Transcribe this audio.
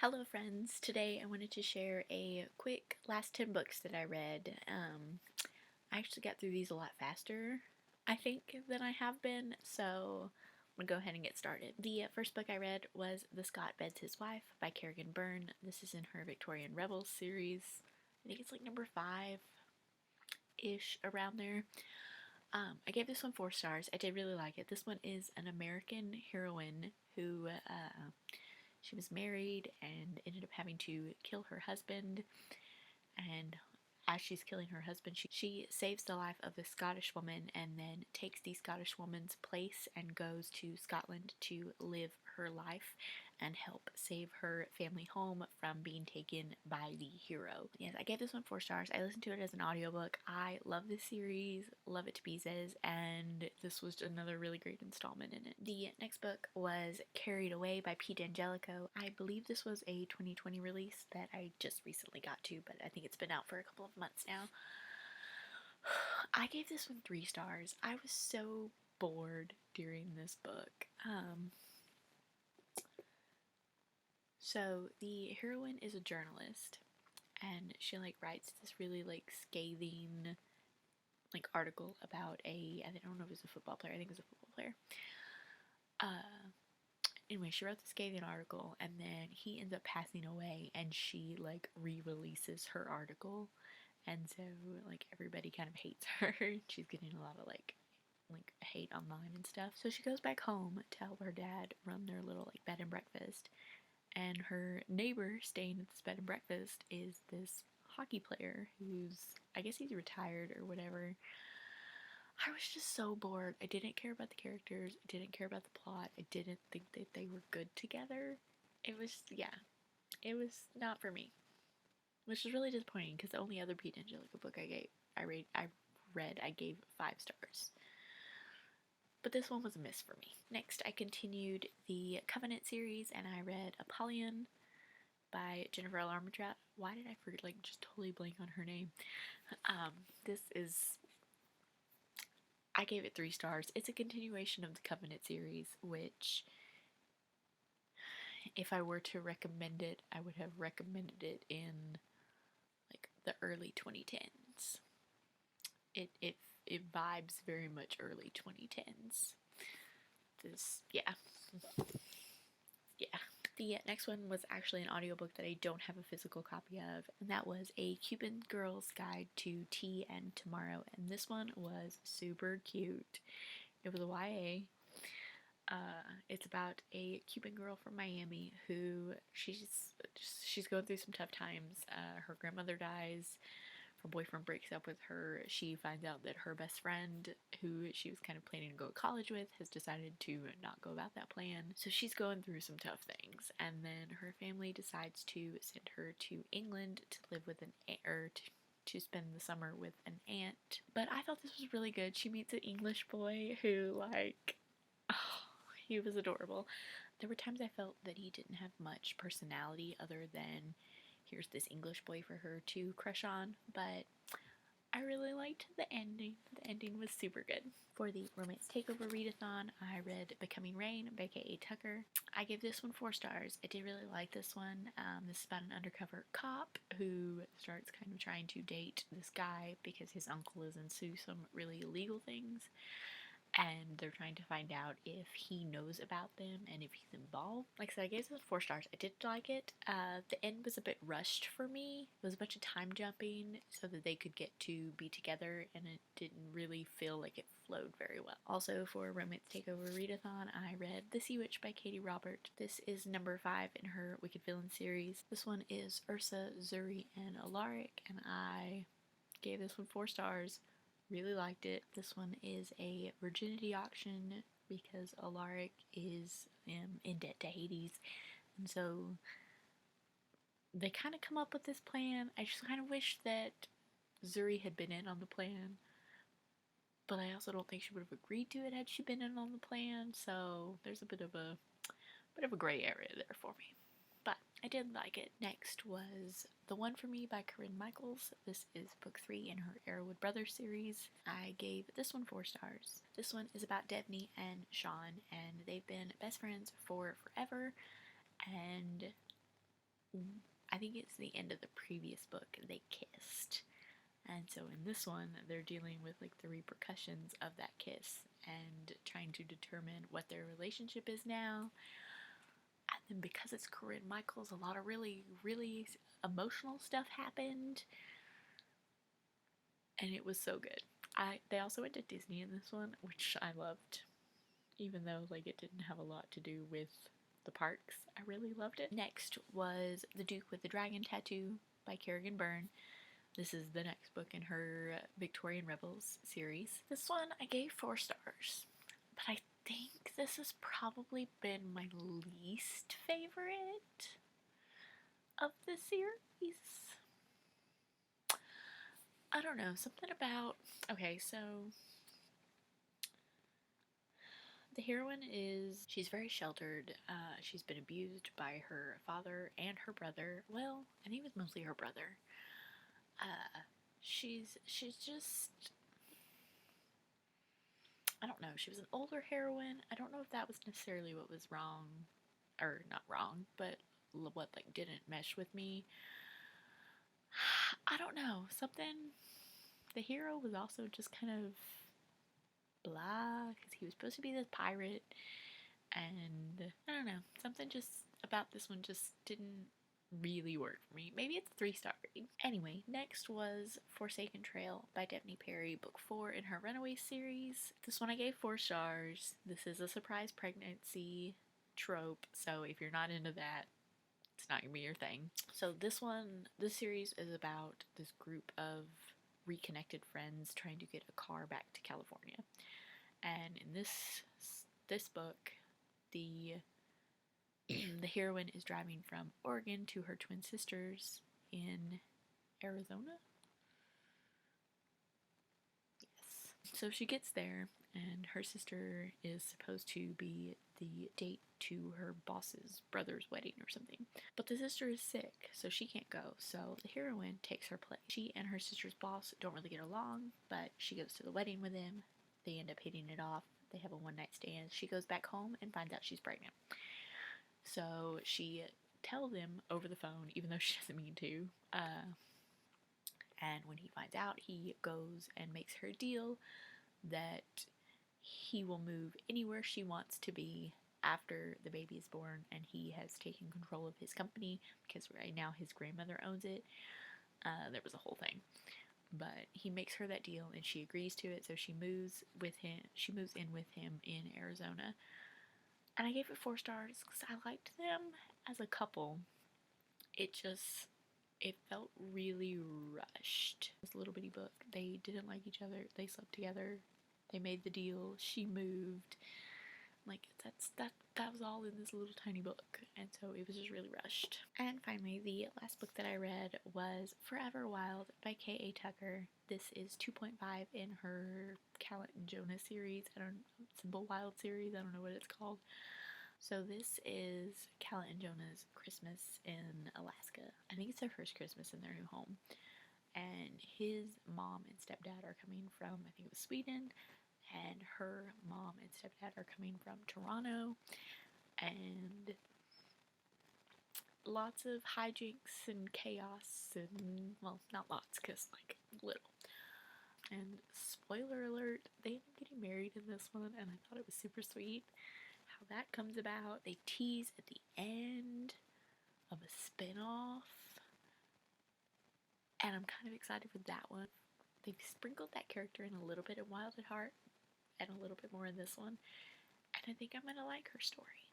Hello friends, today I wanted to share a quick last 10 books that I read. I actually got through these a lot faster, I think, than I have been, so I'm gonna go ahead and get started. The first book I read was The Scot Beds His Wife by Kerrigan Byrne. This is in her Victorian Rebels series. I think it's like number 5-ish, around there. I gave this one 4 stars. I did really like it. This one is an American heroine who she was married and ended up having to kill her husband, and as she's killing her husband, she saves the life of a Scottish woman and then takes the Scottish woman's place and goes to Scotland to live her life and help save her family home from being taken by the hero. Yes, I gave this one 4 stars. I listened to it as an audiobook. I love this series, love it to pieces, and this was another really great installment in it. The next book was Carried Away by Pete Angelico. I believe this was a 2020 release that I just recently got to, but I think it's been out for a couple of months now. I gave this one 3 stars. I was so bored during this book. So the heroine is a journalist, and she writes this really scathing article about I don't know if it was a football player. I think it was a football player. Anyway, she wrote this scathing article, and then he ends up passing away, and she re-releases her article, and so everybody kind of hates her. She's getting a lot of hate online and stuff. So she goes back home to help her dad run their little bed and breakfast, and her neighbor staying at this bed and breakfast is this hockey player who's, I guess he's retired or whatever. I was just so bored. I didn't care about the characters. I didn't care about the plot. I didn't think that they were good together. It was, yeah, it was not for me, which is really disappointing because the only other Pete Angelico book I read, I gave 5 stars. But this one was a miss for me. Next, I continued the Covenant series, and I read Apollon by Jennifer L. Armentrout. Why did I forget, just totally blank on her name? I gave it 3 stars. It's a continuation of the Covenant series, which, if I were to recommend it, I would have recommended it in the early 2010s. It vibes very much early 2010s. Yeah. The next one was actually an audiobook that I don't have a physical copy of, and that was A Cuban Girl's Guide to Tea and Tomorrow, and this one was super cute. It was a YA. It's about a Cuban girl from Miami who she's going through some tough times. Her grandmother dies. Her boyfriend breaks up with her. She finds out that her best friend, who she was kind of planning to go to college with, has decided to not go about that plan. So she's going through some tough things. And then her family decides to send her to England to live with to spend the summer with an aunt. But I thought this was really good. She meets an English boy who, he was adorable. There were times I felt that he didn't have much personality other than here's this English boy for her to crush on, but I really liked the ending. The ending was super good. For the Romance Takeover Readathon, I read Becoming Rain by K.A. Tucker. I gave this one 4 stars. I did really like this one. This is about an undercover cop who starts kind of trying to date this guy because his uncle is into some really illegal things, and they're trying to find out if he knows about them and if he's involved. Like I said, I gave this 4 stars. I did like it. The end was a bit rushed for me. It was a bunch of time jumping so that they could get to be together, and it didn't really feel like it flowed very well. Also, for Romance Takeover Readathon, I read The Sea Witch by Katie Robert. This is number 5 in her Wicked Villain series. This one is Ursa, Zuri, and Alaric, and I gave this one 4 stars. Really liked it. This one is a virginity auction because Alaric is in debt to Hades, and so they kind of come up with this plan. I just kind of wish that Zuri had been in on the plan, but I also don't think she would have agreed to it had she been in on the plan, so there's a bit of a gray area there for me. But I did like it. Next was The One for Me by Corinne Michaels. This is book 3 in her Arrowwood Brothers series. I gave this one 4 stars. This one is about Devney and Sean, and they've been best friends for forever, and I think it's the end of the previous book, they kissed. And so in this one, they're dealing with like the repercussions of that kiss and trying to determine what their relationship is now. And then because it's Corinne Michaels, a lot of really, really emotional stuff happened. And it was so good. They also went to Disney in this one, which I loved. Even though like it didn't have a lot to do with the parks, I really loved it. Next was The Duke with the Dragon Tattoo by Kerrigan Byrne. This is the next book in her Victorian Rebels series. This one I gave 4 stars, but I think this has probably been my least favorite of the series. I don't know, something about, okay, so the heroine she's very sheltered. She's been abused by her father and her brother. Well, I think it was mostly her brother. She's just, I don't know, she was an older heroine. I don't know if that was necessarily what was wrong, or not wrong, but what like didn't mesh with me. I don't know, something, the hero was also just kind of blah, because he was supposed to be this pirate, and I don't know, something just about this one just didn't really work for me. Maybe it's a 3-star rating. Anyway, next was Forsaken Trail by Daphne Perry, book 4 in her Runaway series. This one I gave 4 stars. This is a surprise pregnancy trope, so if you're not into that, it's not gonna be your thing. So this series is about this group of reconnected friends trying to get a car back to California. And in this book, the heroine is driving from Oregon to her twin sisters in Arizona. Yes. So she gets there, and her sister is supposed to be the date to her boss's brother's wedding or something. But the sister is sick, so she can't go. So the heroine takes her place. She and her sister's boss don't really get along, but she goes to the wedding with him. They end up hitting it off. They have a one-night stand. She goes back home and finds out she's pregnant. So she tells him over the phone, even though she doesn't mean to. And when he finds out, he goes and makes her a deal that he will move anywhere she wants to be after the baby is born, and he has taken control of his company because right now his grandmother owns it. There was a whole thing. But he makes her that deal and she agrees to it, so she moves with him. She moves in with him in Arizona. And I gave it 4 stars because I liked them as a couple. It felt really rushed. This little bitty book. They didn't like each other. They slept together. They made the deal. She moved. Like that was all in this little tiny book, and so it was just really rushed. And finally, the last book that I read was Forever Wild by K.A. Tucker. This is 2.5 in her Callan and Jonah series. Simple Wild series. I don't know what it's called. So this is Callan and Jonah's Christmas in Alaska. I think it's their first Christmas in their new home. And his mom and stepdad are coming from, I think it was Sweden, and her mom and stepdad are coming from Toronto, and lots of hijinks and chaos, and, well, not lots, because, like, little. And spoiler alert, they end up getting married in this one, and I thought it was super sweet how that comes about. They tease at the end of a spin-off, and I'm kind of excited for that one. They've sprinkled that character in a little bit in Wild at Heart, and a little bit more in this one, and I think I'm gonna like her story.